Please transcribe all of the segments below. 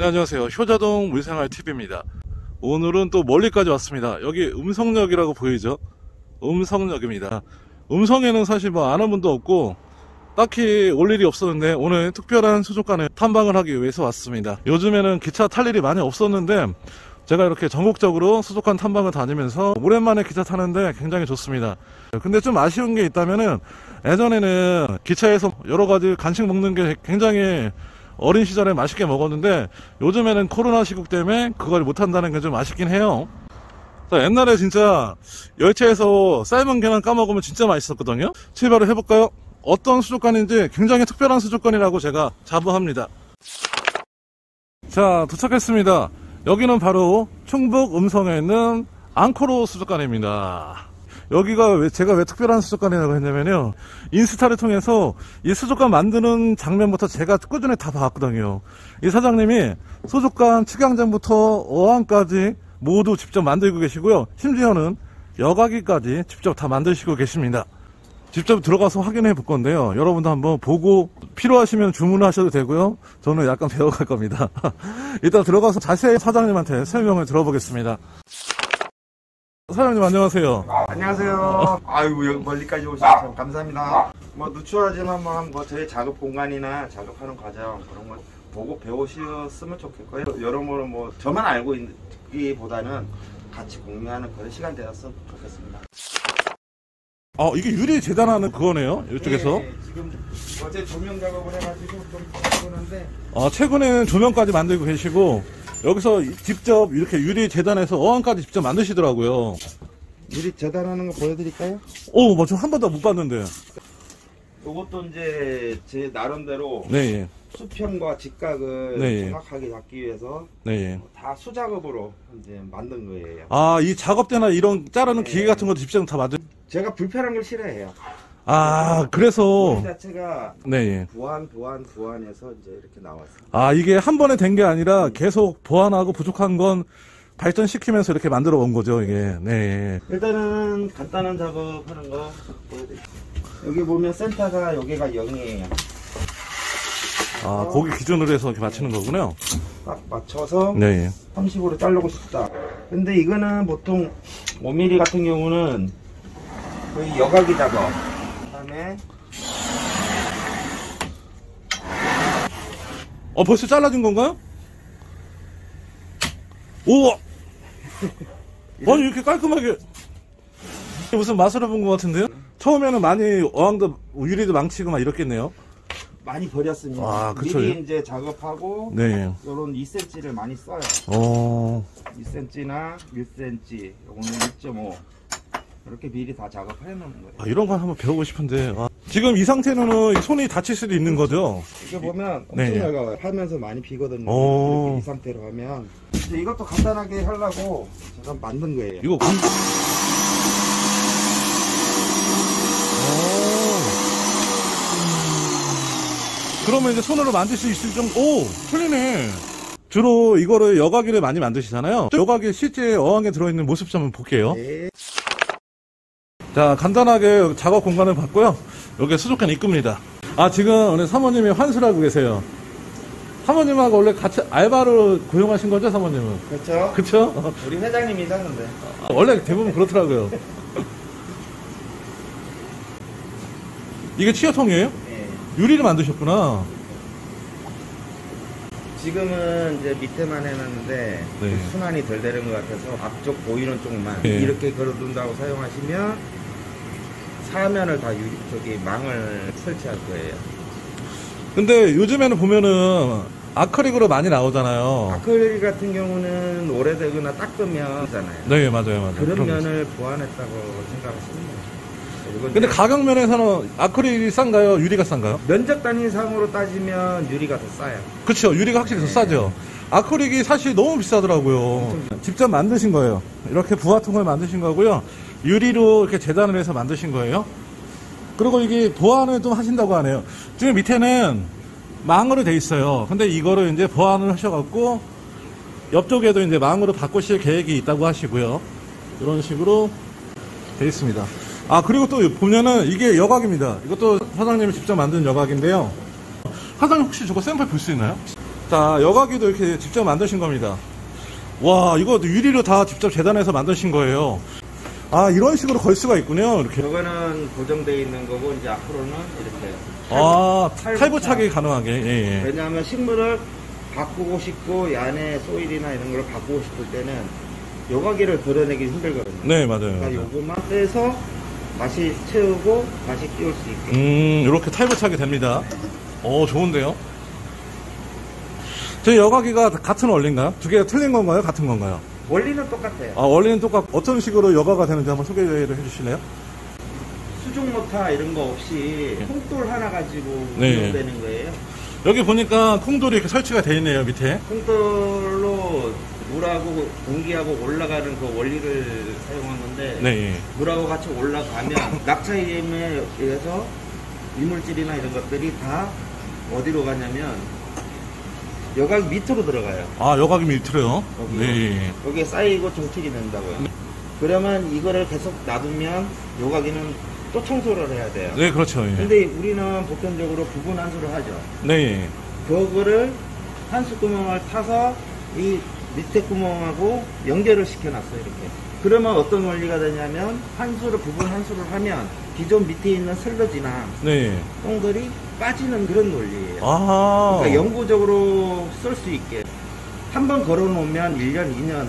네, 안녕하세요. 효자동 물생활TV입니다. 오늘은 또 멀리까지 왔습니다. 여기 음성역이라고 보이죠? 음성역입니다. 음성에는 사실 뭐 아는 분도 없고 딱히 올 일이 없었는데 오늘 특별한 수족관에 탐방을 하기 위해서 왔습니다. 요즘에는 기차 탈 일이 많이 없었는데 제가 이렇게 전국적으로 수족관 탐방을 다니면서 오랜만에 기차 타는데 굉장히 좋습니다. 근데 좀 아쉬운 게 있다면은 예전에는 기차에서 여러 가지 간식 먹는 게 굉장히 어린 시절에 맛있게 먹었는데 요즘에는 코로나 시국 때문에 그걸 못한다는 게 좀 아쉽긴 해요. 자, 옛날에 진짜 열차에서 삶은 계란 까먹으면 진짜 맛있었거든요. 출발을 해볼까요? 어떤 수족관인지 굉장히 특별한 수족관이라고 제가 자부합니다. 자, 도착했습니다. 여기는 바로 충북 음성에 있는 앙코르 수족관입니다. 여기가 제가 왜 특별한 수족관이라고 했냐면요, 인스타를 통해서 이 수족관 만드는 장면부터 제가 꾸준히 다 봤거든요. 이 사장님이 수족관 측양장부터 어항까지 모두 직접 만들고 계시고요, 심지어는 여과기까지 직접 다 만드시고 계십니다. 직접 들어가서 확인해 볼 건데요, 여러분도 한번 보고 필요하시면 주문하셔도 되고요, 저는 약간 배워갈 겁니다. 일단 들어가서 자세히 사장님한테 설명을 들어보겠습니다. 사장님 안녕하세요. 안녕하세요. 아이고, 여기 멀리까지 오셔서 참 감사합니다. 뭐 누추하지만 뭐 저희 작업 공간이나 작업하는 과정 그런 거 보고 배우셨으면 좋겠고요. 여러모로 뭐 저만 알고 있기보다는 같이 공유하는 그런 시간 되었으면 좋겠습니다. 이게 유리 재단하는 그거네요, 이쪽에서. 네, 지금 어제 조명 작업을 해가지고 좀 바꾸는데. 최근에는 조명까지 만들고 계시고 여기서 직접 이렇게 유리 재단해서 어항까지 직접 만드시더라고요. 유리 재단하는 거 보여드릴까요? 저 한 번도 못 봤는데. 이것도 이제 제 나름대로 네. 수평과 직각을 네. 정확하게 잡기 위해서 네. 다 수작업으로 이제 만든 거예요. 이 작업대나 이런 자르는 네. 기계 같은 것도 직접 다 만들. 제가 불편한 걸 싫어해요. 그래서. 이 자체가 네. 보완해서 이제 이렇게 나왔어요. 이게 한 번에 된 게 아니라 계속 보완하고 부족한 건 발전시키면서 이렇게 만들어 온 거죠, 이게. 네. 일단은 간단한 작업하는 거 보여드릴게요. 여기 보면 센터가 여기가 0이에요. 거기 기준으로 해서 이렇게 맞추는 거군요. 딱 맞춰서 네. 30으로 자르고 싶다. 근데 이거는 보통 5mm 같은 경우는 거의 여과기 작업. 그다음에 벌써 잘라진 건가요? 우와! 아니, 이렇게 깔끔하게. 무슨 마술을 본 것 같은데요? 처음에는 많이 어항도, 유리도 망치고 막 이렇겠네요. 많이 버렸습니다. 그쵸. 미리 이제 작업하고, 네. 요런 2cm를 많이 써요. 2cm나 1cm, 요거는 1.5. 이렇게 미리 다 작업해 놓는 거예요. 이런 건 한번 배우고 싶은데. 지금 이 상태는 손이 다칠 수도 있는 거죠? 이게 보면 엄청 네. 얇아요. 하면서 많이 비거든요. 이렇게 이 상태로 하면. 이제 이것도 간단하게 하려고 제가 만든 거예요. 이거 그러면 이제 손으로 만들 수 있을 정도. 틀리네. 주로 이거를 여과기를 많이 만드시잖아요. 여과기 실제 어항에 들어있는 모습 좀 한번 볼게요. 네. 자, 간단하게 작업 공간을 봤고요. 여기 수족관 입구입니다. 지금 오늘 사모님이 환수하고 계세요. 사모님하고 원래 같이 알바로 고용하신 거죠, 사모님은? 그렇죠. 그쵸? 우리 회장님이 사는데. 원래 대부분 그렇더라고요. 이게 치어통이에요? 네. 유리를 만드셨구나. 지금은 이제 밑에만 해놨는데 네. 순환이 덜 되는 것 같아서 앞쪽 보이는 쪽만 네. 이렇게 걸어둔다고 사용하시면 사면을 다 망을 설치할 거예요. 근데 요즘에는 보면은 아크릴으로 많이 나오잖아요. 아크릴 같은 경우는 오래되거나 닦으면 잖아요. 네, 맞아요. 그런 면을 보완했다고 생각하시면 돼요. 근데 가격 면에서는 아크릴이 싼가요? 유리가 싼가요? 면적 단위상으로 따지면 유리가 더 싸요. 그쵸, 유리가 확실히 더 싸죠. 아크릴이 사실 너무 비싸더라고요. 직접 만드신 거예요. 이렇게 부화통을 만드신 거고요. 유리로 이렇게 재단을 해서 만드신 거예요. 그리고 이게 보완을 좀 하신다고 하네요. 지금 밑에는 망으로 돼 있어요. 근데 이거를 이제 보완을 하셔갖고 옆쪽에도 이제 망으로 바꾸실 계획이 있다고 하시고요. 이런 식으로 돼 있습니다. 그리고 또 보면은 이게 여각입니다. 이것도 사장님이 직접 만든 여각인데요. 사장님 혹시 저거 샘플 볼 수 있나요? 자, 여과기도 이렇게 직접 만드신 겁니다. 와, 이거 유리로 다 직접 재단해서 만드신 거예요. 아, 이런 식으로 걸 수가 있군요. 이렇게. 저거는 고정되어 있는 거고, 이제 앞으로는 이렇게. 아, 탈부착. 탈부착이 가능하게. 예, 예. 왜냐하면 식물을 바꾸고 싶고, 이 안에 소일이나 이런 걸 바꾸고 싶을 때는 여과기를 드러내기 힘들거든요. 네, 맞아요. 그러니까 맞아요. 요것만 빼서 다시 채우고, 다시 끼울 수 있게. 이렇게 탈부착이 됩니다. 오, 좋은데요? 저희 여과기가 같은 원리인가요? 두 개가 틀린 건가요? 같은 건가요? 원리는 똑같아요. 아, 원리는 어떤 식으로 여과가 되는지 한번 소개를 해주실래요? 수중 모터 이런 거 없이 콩돌 하나 가지고 네. 운영되는 거예요. 여기 보니까 콩돌이 이렇게 설치가 되어 있네요, 밑에. 콩돌로 물하고 공기하고 올라가는 그 원리를 사용한 건데, 네. 물하고 같이 올라가면 낙차임에 의해서 이물질이나 이런 것들이 다 어디로 가냐면 여과기 밑으로 들어가요. 아, 여과기 밑으로요? 여기요. 네. 여기에 쌓이고 정책이 된다고요. 그러면 이거를 계속 놔두면 여과기는 또 청소를 해야 돼요. 네, 그렇죠. 예. 근데 우리는 보편적으로 부분 한수를 하죠. 네. 그거를 한수 구멍을 타서 이 밑에 구멍하고 연결을 시켜놨어요, 이렇게. 그러면 어떤 원리가 되냐면 부분 한수를 하면 기존 밑에 있는 슬러지나 네. 똥들이 빠지는 그런 원리예요. 아. 그러니까 영구적으로 쓸 수 있게. 한 번 걸어놓으면 1년, 2년,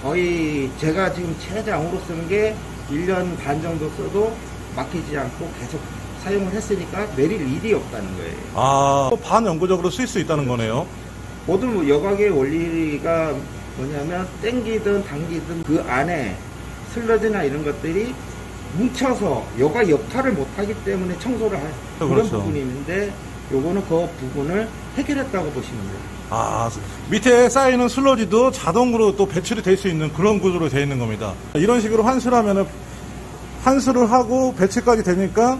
거의 제가 지금 최장으로 쓰는 게 1년 반 정도 써도 막히지 않고 계속 사용을 했으니까 내릴 일이 없다는 거예요. 아, 반영구적으로 쓸 수 있다는 거네요. 모든 뭐 여과기의 원리가 뭐냐면 땡기든 당기든 그 안에 슬러지나 이런 것들이 뭉쳐서 여과 역할을 못하기 때문에 청소를 할 그런 그렇죠. 부분이 있는데 요거는 그 부분을 해결했다고 보시면 돼요. 아, 밑에 쌓이는 슬러지도 자동으로 또 배출이 될 수 있는 그런 구조로 되어 있는 겁니다. 이런 식으로 환수를 하면은 환수를 하고 배출까지 되니까,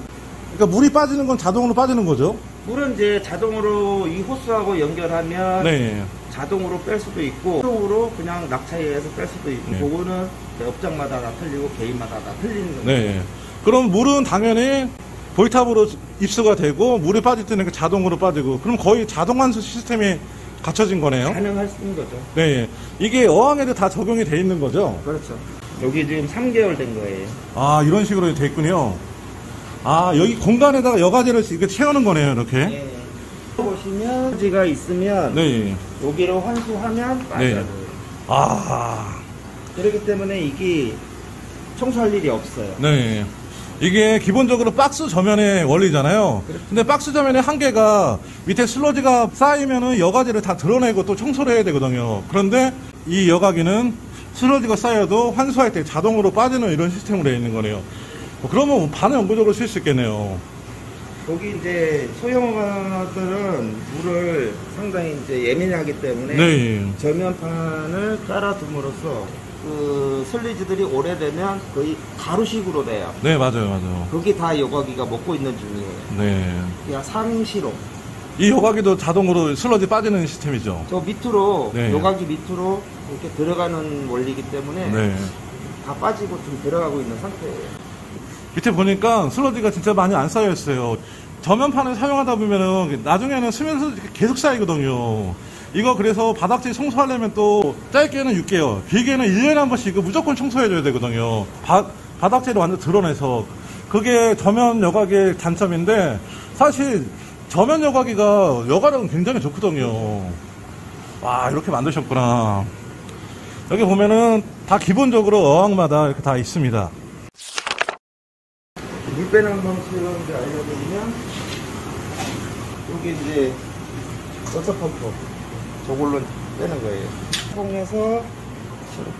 그러니까 물이 빠지는 건 자동으로 빠지는 거죠. 물은 이제 자동으로 이 호스하고 연결하면 네. 자동으로 뺄 수도 있고 자동으로 그냥 낙차에 의해서 뺄 수도 있고 네. 그거는 업장마다 다 틀리고 개인마다 다 틀리는 겁니다. 네. 그럼 물은 당연히 보이탑으로 입수가 되고 물이 빠질 때는 자동으로 빠지고, 그럼 거의 자동 환수 시스템이 갖춰진 거네요. 가능할 수 있는 거죠. 네. 이게 어항에도 다 적용이 돼 있는 거죠. 그렇죠. 여기 지금 3개월 된 거예요. 아, 이런 식으로 돼 있군요. 아, 여기 공간에다가 여과제를 이렇게 채우는 거네요, 이렇게. 네. 보시면 지가 있으면 네. 여기로 환수하면 빠져요. 네. 아, 그렇기 때문에 이게 청소할 일이 없어요. 네. 이게 기본적으로 박스 저면의 원리잖아요. 근데 박스 저면의 한계가 밑에 슬러지가 쌓이면은 여과제를 다 드러내고 또 청소를 해야 되거든요. 그런데 이 여과기는 슬러지가 쌓여도 환수할 때 자동으로 빠지는 이런 시스템으로 되어 있는 거네요. 그러면 반영구적으로 쓸 수 있겠네요. 여기 이제 소형화들은 물을 상당히 이제 예민하기 때문에 네. 저면판을 깔아둠으로써 그 슬리즈들이 오래되면 거의 가루식으로 돼요. 네, 맞아요, 맞아요. 거기 다 여과기가 먹고 있는 중이에요. 네. 그냥 상시로. 이 여과기도 자동으로 슬러지 빠지는 시스템이죠. 저 밑으로, 네. 여과기 밑으로 이렇게 들어가는 원리이기 때문에 네. 다 빠지고 좀 들어가고 있는 상태예요. 밑에 보니까 슬러지가 진짜 많이 안 쌓여 있어요. 저면판을 사용하다 보면은 나중에는 수면서 계속 쌓이거든요. 이거 그래서 바닥재 청소하려면 또 짧게는 6개월, 길게는 1년에 한 번씩 이거 무조건 청소해줘야 되거든요. 바닥재를 완전 드러내서. 그게 저면 여과기의 단점인데, 사실 저면 여과기가 여과력은 굉장히 좋거든요. 와, 이렇게 만드셨구나. 여기 보면은 다 기본적으로 어항마다 이렇게 다 있습니다. 물 빼는 방식을 이제 알려드리면, 여기 이제 워터 펌프. 저걸로 빼는 거예요. 통해서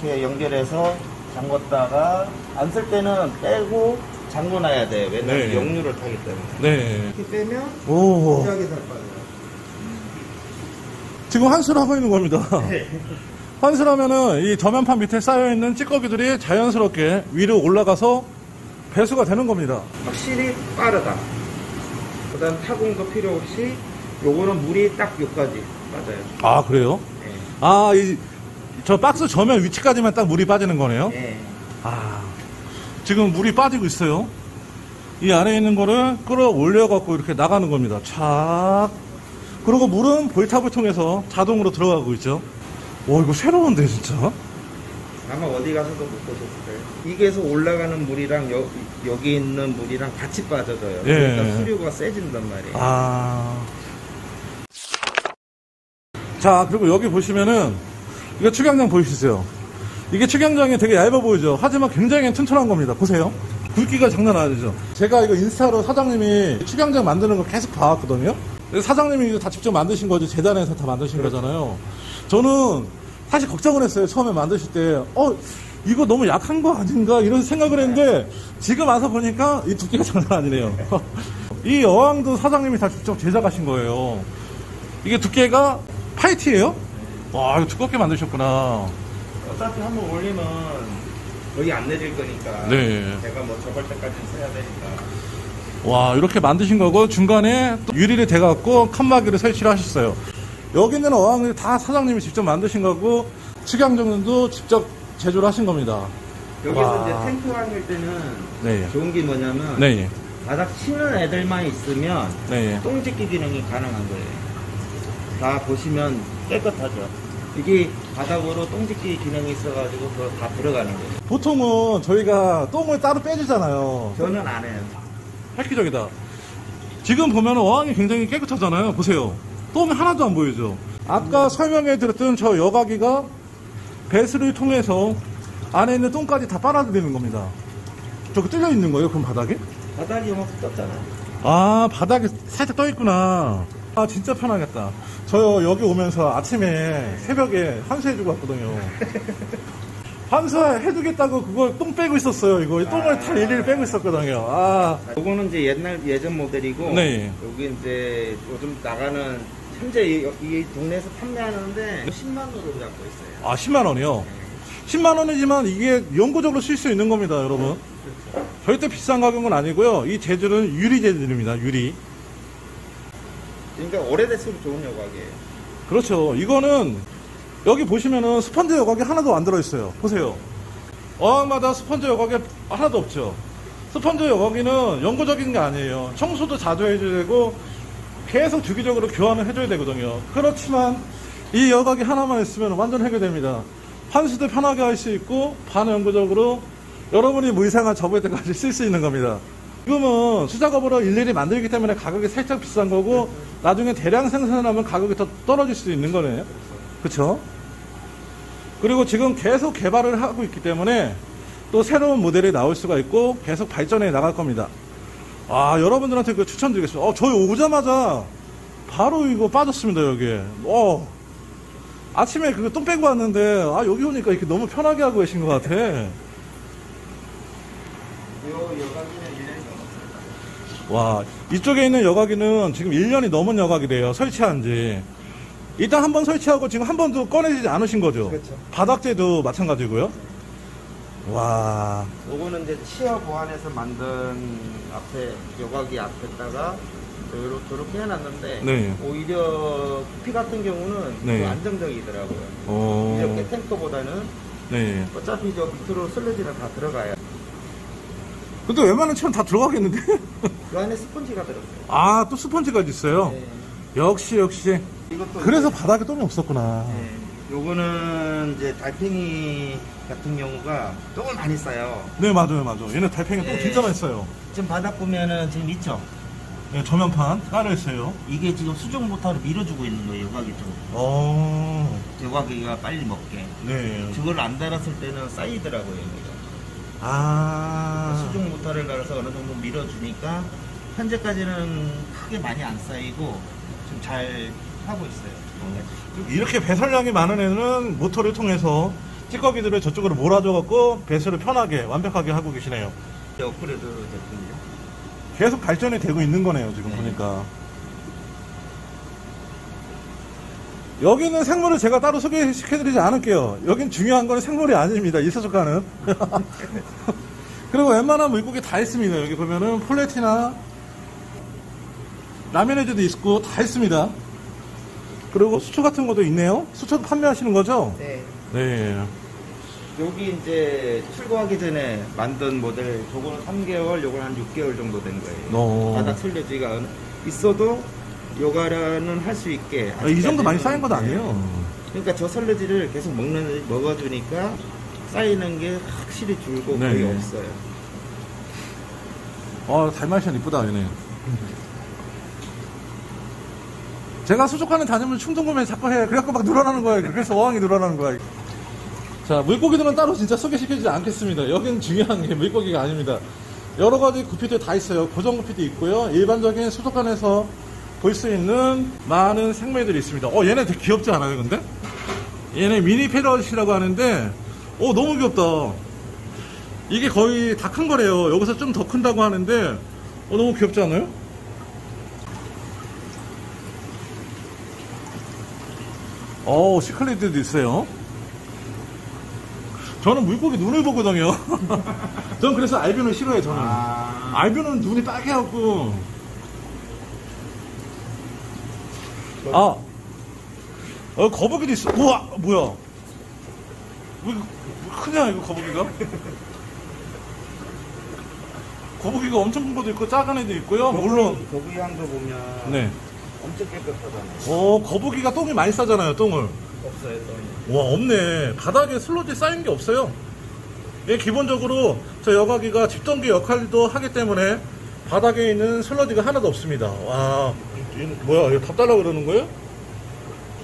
이렇게 연결해서 잠궜다가 안 쓸 때는 빼고 잠궈놔야 돼요. 왜냐면 네. 역류를 타기 때문에. 네. 이렇게 빼면 오. 무지하게 잘 빠져요. 지금 환수를 하고 있는 겁니다. 네. 환수를 하면은 이 저면판 밑에 쌓여있는 찌꺼기들이 자연스럽게 위로 올라가서 배수가 되는 겁니다. 확실히 빠르다. 그 다음 타공도 필요 없이 요거는 물이 딱 여기까지 빠져요. 아, 그래요? 네. 아, 저 박스 저면 위치까지만 딱 물이 빠지는 거네요? 네. 아, 지금 물이 빠지고 있어요. 이 안에 있는 거를 끌어올려갖고 이렇게 나가는 겁니다. 착. 그리고 물은 볼탑을 통해서 자동으로 들어가고 있죠. 와, 이거 새로운데, 진짜? 아마 어디 가서도 못 보셨을 거예요. 이게서 올라가는 물이랑 여기 있는 물이랑 같이 빠져져요. 예. 그러니까 수류가 세진단 말이에요. 아. 자, 그리고 여기 보시면은, 이거 축양장 보이시죠? 이게 축양장이 되게 얇아 보이죠? 하지만 굉장히 튼튼한 겁니다. 보세요. 굵기가 장난 아니죠? 제가 이거 인스타로 사장님이 축양장 만드는 거 계속 봐왔거든요? 사장님이 이거 다 직접 만드신 거죠? 재단에서 다 만드신 거잖아요. 저는 사실 걱정을 했어요. 처음에 만드실 때. 이거 너무 약한 거 아닌가? 이런 생각을 했는데, 지금 와서 보니까 이 두께가 장난 아니네요. 이 어항도 사장님이 다 직접 제작하신 거예요. 이게 두께가 8T예요? 와, 이거 두껍게 만드셨구나. 어차피 한번 올리면 거의 안 내릴 거니까. 네. 제가 뭐 저걸 때까지 써야 되니까. 와, 이렇게 만드신 거고, 중간에 또 유리를 대갖고 칸막이를 설치를 하셨어요. 여기 있는 어항을 다 사장님이 직접 만드신 거고, 축양정도 직접 제조를 하신 겁니다. 여기서 와. 이제 탱크 왕일 때는 네. 좋은 게 뭐냐면 네. 바닥 치는 애들만 있으면 네. 똥 찢기 기능이 가능한 거예요. 다 보시면 깨끗하죠. 이게 바닥으로 똥 찢기 기능이 있어가지고 그거 다 들어가는 거예요. 보통은 저희가 똥을 따로 빼주잖아요. 저는 안 해요. 획기적이다. 지금 보면 어항이 굉장히 깨끗하잖아요. 보세요. 똥이 하나도 안 보이죠. 아까 설명해 드렸던 저 여과기가 배수를 통해서 안에 있는 똥까지 다 빨아들이는 겁니다. 저기 뚫려 있는 거예요? 그럼 바닥에? 바닥이 요만큼 떴잖아요. 아, 바닥에 살짝 떠 있구나. 아, 진짜 편하겠다. 저 여기 오면서 아침에 새벽에 환수해주고 왔거든요. 환수해두겠다고 그걸 똥 빼고 있었어요. 이거 똥을 다 일일이 빼고 있었거든요. 아, 요거는 이제 예전 모델이고, 네. 여기 이제 요즘 나가는 현재 이 동네에서 판매하는데 10만 원으로 잡고 있어요. 아, 10만 원이요? 10만 원이지만 이게 영구적으로 쓸 수 있는 겁니다, 여러분. 절대 비싼 가격은 아니고요. 이 재질은 유리 재질입니다, 유리. 그러니까 오래될수록 좋은 여각이에요. 그렇죠. 이거는 여기 보시면은 스펀지 여각이 하나도 안 들어있어요. 보세요. 어항마다 스펀지 여각이 하나도 없죠. 스펀지 여각이는 영구적인 게 아니에요. 청소도 자주 해줘야 되고 계속 주기적으로 교환을 해줘야 되거든요. 그렇지만 이 여각이 하나만 있으면 완전 해결됩니다. 환수도 편하게 할 수 있고 반영구적으로 여러분이 무이상한 접을 때까지 쓸 수 있는 겁니다. 지금은 수작업으로 일일이 만들기 때문에 가격이 살짝 비싼 거고 나중에 대량 생산을 하면 가격이 더 떨어질 수도 있는 거네요. 그쵸? 그리고 지금 계속 개발을 하고 있기 때문에 또 새로운 모델이 나올 수가 있고 계속 발전해 나갈 겁니다. 아, 여러분들한테 그 추천드리겠습니다. 저희 오자마자 바로 이거 빠졌습니다, 여기에. 아침에 그거 똥 빼고 왔는데, 여기 오니까 이렇게 너무 편하게 하고 계신 것 같아. 와, 이쪽에 있는 여과기는 지금 1년이 넘은 여과기래요. 설치한 지. 일단 한번 설치하고 지금 한 번도 꺼내지지 않으신 거죠? 그렇죠. 바닥재도 마찬가지고요. 와. 요거는 이제 치아 보완해서 만든 앞에 여과기 앞에다가 저렇게 해놨는데 네. 오히려 부피 같은 경우는 네. 더 안정적이더라고요. 이렇게 탱커보다는 네. 어차피 저 밑으로 슬러지는 다 들어가요. 근데 웬만한 차는 다 들어가겠는데? 그 안에 스펀지가 들었어요. 아, 또 스펀지가 있어요? 네. 역시. 이것도 그래서 이제, 바닥에 똥이 없었구나. 네. 요거는 이제 달팽이 같은 경우가 똥을 많이 싸요. 네, 맞아요. 얘네 달팽이 똥 네. 진짜 많이 써요. 지금 바닥 보면은 지금 있죠? 네, 저면판 깔려있어요. 이게 지금 수중 모터를 밀어주고 있는 거예요, 여과기 쪽. 여과기가 빨리 먹게. 네. 저걸 안 달았을 때는 쌓이더라고요, 이거. 수중 모터를 달아서 어느 정도 밀어주니까 현재까지는 크게 많이 안 쌓이고 좀 잘 하고 있어요. 이렇게 배설량이 많은 애는 모터를 통해서 찌꺼기들을 저쪽으로 몰아줘갖고 배설을 편하게 완벽하게 하고 계시네요. 업그레이드 제품이요. 계속 발전이 되고 있는 거네요, 지금 네. 보니까. 여기는 생물을 제가 따로 소개시켜드리지 않을게요. 여긴 중요한 건 생물이 아닙니다, 이 세속가는. 그리고 웬만한 물고기 다 있습니다. 여기 보면은 폴레티나 라미네즈도 있고 다 있습니다. 그리고 수초 같은 것도 있네요. 수초도 판매하시는 거죠? 네. 네. 여기 이제 출고하기 전에 만든 모델, 저거는 3개월, 요거는 한 6개월 정도 된 거예요. 바닥 슬러지가 있어도 요가는 할 수 있게. 이 정도 많이 아직까지는. 쌓인 건 네. 아니에요. 그러니까 저 설러지를 계속 먹어주니까 쌓이는 게 확실히 줄고 네. 거의 없어요. 달마시안 이쁘다, 얘네. 제가 수족관에 다니면 충동구매 자꾸 해. 그래갖고 막 늘어나는 거야. 그래서 어항이 늘어나는 거야. 자, 물고기들은 따로 진짜 소개시키지 않겠습니다. 여긴 중요한 게 물고기가 아닙니다. 여러 가지 구피들 다 있어요. 고정 구피도 있고요. 일반적인 수족관에서 볼 수 있는 많은 생물들이 있습니다. 얘네 되게 귀엽지 않아요, 근데? 얘네 미니 패럿이라고 하는데, 너무 귀엽다. 이게 거의 다 큰 거래요. 여기서 좀 더 큰다고 하는데, 너무 귀엽지 않아요? 시클리드도 있어요. 저는 물고기 눈을 보거든요. 저는 그래서 알비노 싫어해요, 저는. 알비노는 눈이 빨개갖고. 거북이도 있어. 우와, 뭐야. 왜 크냐, 이거 거북이가? 거북이가 엄청 큰 것도 있고, 작은 애도 있고요. 물론. 거북이 향도 보면 네. 엄청 깨끗하잖아요. 거북이가 똥이 많이 싸잖아요, 똥을. 없어요, 똥이. 와, 없네. 바닥에 슬러지 쌓인 게 없어요. 얘 기본적으로 저 여과기가 집전기 역할도 하기 때문에 바닥에 있는 슬러지가 하나도 없습니다. 와, 얘는 뭐야, 이거 밥 달라고 그러는 거예요?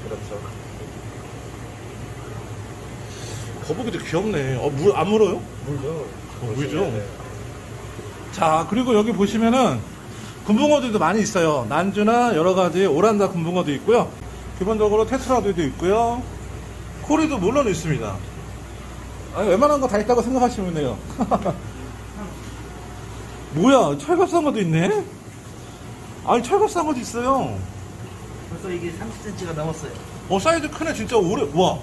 그렇죠. 거북이도 귀엽네. 물 안 물어요? 물죠. 물죠. 자, 그리고 여기 보시면은 금붕어들도 많이 있어요. 난주나 여러 가지 오란다 금붕어도 있고요. 기본적으로 테트라드도 있고요. 코리도 물론 있습니다. 웬만한 거 다 있다고 생각하시면 돼요. 뭐야, 철갑상어도 있네? 아니, 철갑상어도 있어요. 벌써 이게 30cm가 넘었어요. 사이즈 크네, 진짜 오래, 와.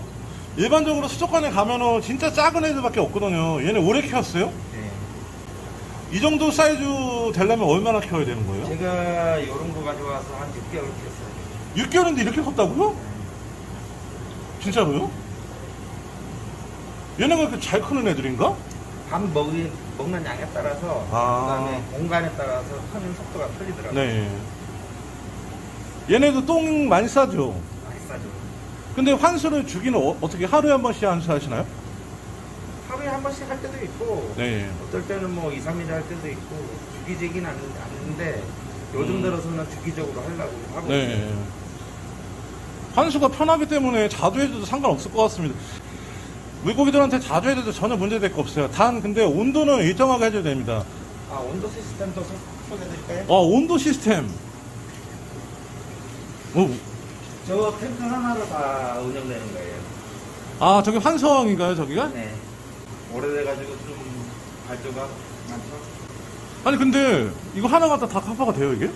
일반적으로 수족관에 가면은 진짜 작은 애들밖에 없거든요. 얘네 오래 키웠어요? 네. 이 정도 사이즈 되려면 얼마나 키워야 되는 거예요? 제가 이런 거 가져와서 한 6개월 키웠어요. 6개월인데 이렇게 컸다고요? 진짜로요? 얘네가 그렇게 잘 크는 애들인가? 밥 먹는 양에 따라서 그다음에 공간에 따라서 크는 속도가 틀리더라고요. 네. 얘네도 똥 많이 싸죠? 많이 싸죠. 근데 환수를 주기는 어떻게 하루에 한 번씩 환수하시나요? 하루에 한 번씩 할 때도 있고 네. 어떨 때는 뭐 2, 3일에 할 때도 있고 주기적이긴 않는데 요즘 들어서는 주기적으로 하려고 하고 네. 있어요. 환수가 편하기 때문에 자주 해도 상관없을 것 같습니다. 물고기들한테 자주 해도 전혀 문제될 거 없어요. 단 근데 온도는 일정하게 해줘야 됩니다. 온도 시스템도 소개해드릴까요? 온도 시스템. 저 탱크 하나로 다 운영되는 거예요. 저기 환성인가요, 저기가? 네. 오래돼가지고 좀 발조가 많죠. 아니 근데 이거 하나 갖다 다 카파가 돼요, 이게?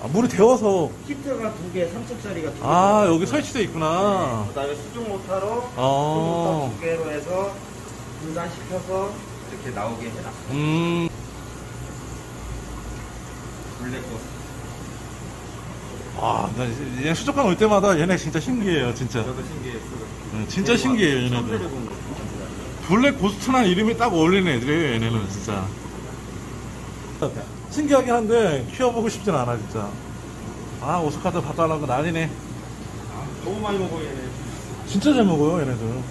물이 데워서. 히터가 2개, 3층짜리가 2개. 여기 설치되어 있구나. 네. 그 다음에 수중 모터로 아. 수중 모터 2개로 해서 분산시켜서 이렇게 나오게 해놨어요. 블랙버스. 얘 수족관 올 때마다 얘네 진짜 신기해요, 진짜. 저도 신기했어요. 진짜 신기해요, 얘네들. 블랙 고스트란 이름이 딱 어울리는 애들이에요, 얘네는 진짜. 신기하긴 한데 키워보고 싶진 않아, 진짜. 오스카드 봐달라고 난리네. 너무 많이 먹어요, 얘네. 진짜 잘 먹어요, 얘네들.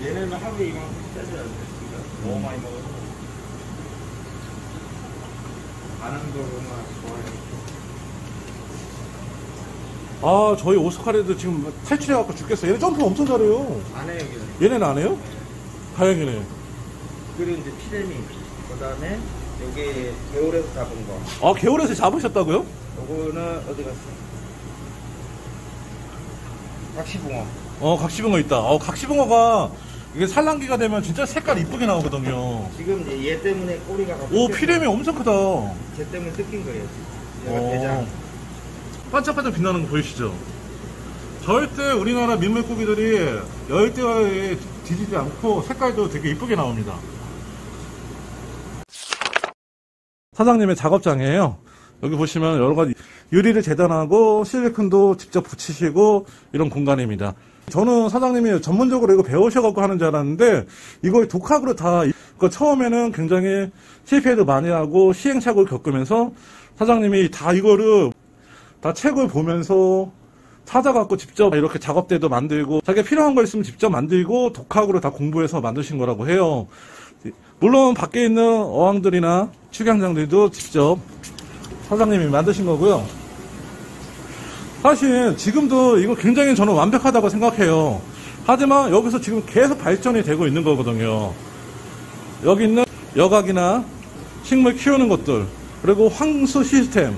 얘네는 하루에 이만큼 떼줘야 돼. 너무 많이 먹어요. 아는 거만 좋아해요. 저희 오스카리도 지금 탈출해갖고 죽겠어. 얘네 점프 엄청 잘해요. 안 해요, 여기는. 얘네는 안 해요? 다행이네. 그리고 이제 피레미. 그 다음에 여기 개울에서 잡은 거. 개울에서 잡으셨다고요? 요거는 어디 갔어? 각시붕어. 각시붕어 있다. 각시붕어가 이게 산란기가 되면 진짜 색깔 이쁘게 나오거든요. 지금 이제 얘 때문에 꼬리가 피렘이 엄청 크다. 쟤 때문에 뜯긴 거예요. 얘가 대장. 반짝반짝 빛나는 거 보이시죠? 절대 우리나라 민물고기들이 열대어에 뒤지지 않고 색깔도 되게 이쁘게 나옵니다. 사장님의 작업장이에요. 여기 보시면 여러 가지 유리를 재단하고 실리콘도 직접 붙이시고 이런 공간입니다. 저는 사장님이 전문적으로 이거 배우셔갖고 하는 줄 알았는데 이걸 독학으로 다 처음에는 굉장히 실패도 많이 하고 시행착오를 겪으면서 사장님이 다 이거를 다 책을 보면서 찾아갖고 직접 이렇게 작업대도 만들고 자기가 필요한 거 있으면 직접 만들고 독학으로 다 공부해서 만드신 거라고 해요. 물론 밖에 있는 어항들이나 축양장들도 직접 사장님이 만드신 거고요. 사실 지금도 이거 굉장히 저는 완벽하다고 생각해요. 하지만 여기서 지금 계속 발전이 되고 있는 거거든요. 여기 있는 여각이나 식물 키우는 것들, 그리고 황수 시스템,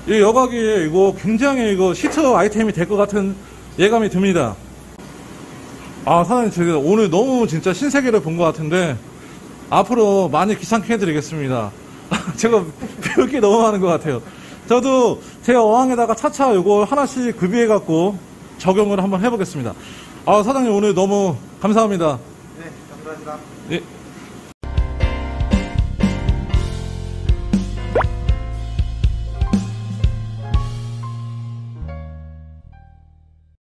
이 여각이 이거 굉장히 이거 시트 아이템이 될 것 같은 예감이 듭니다. 아, 사장님, 제가 오늘 너무 진짜 신세계를 본 것 같은데 앞으로 많이 귀찮게 해드리겠습니다. 제가 배울 게 너무 많은 것 같아요. 저도 제 어항에다가 차차 이거 하나씩 구비해갖고 적용을 한번 해보겠습니다. 아, 사장님 오늘 너무 감사합니다. 네, 감사합니다. 예.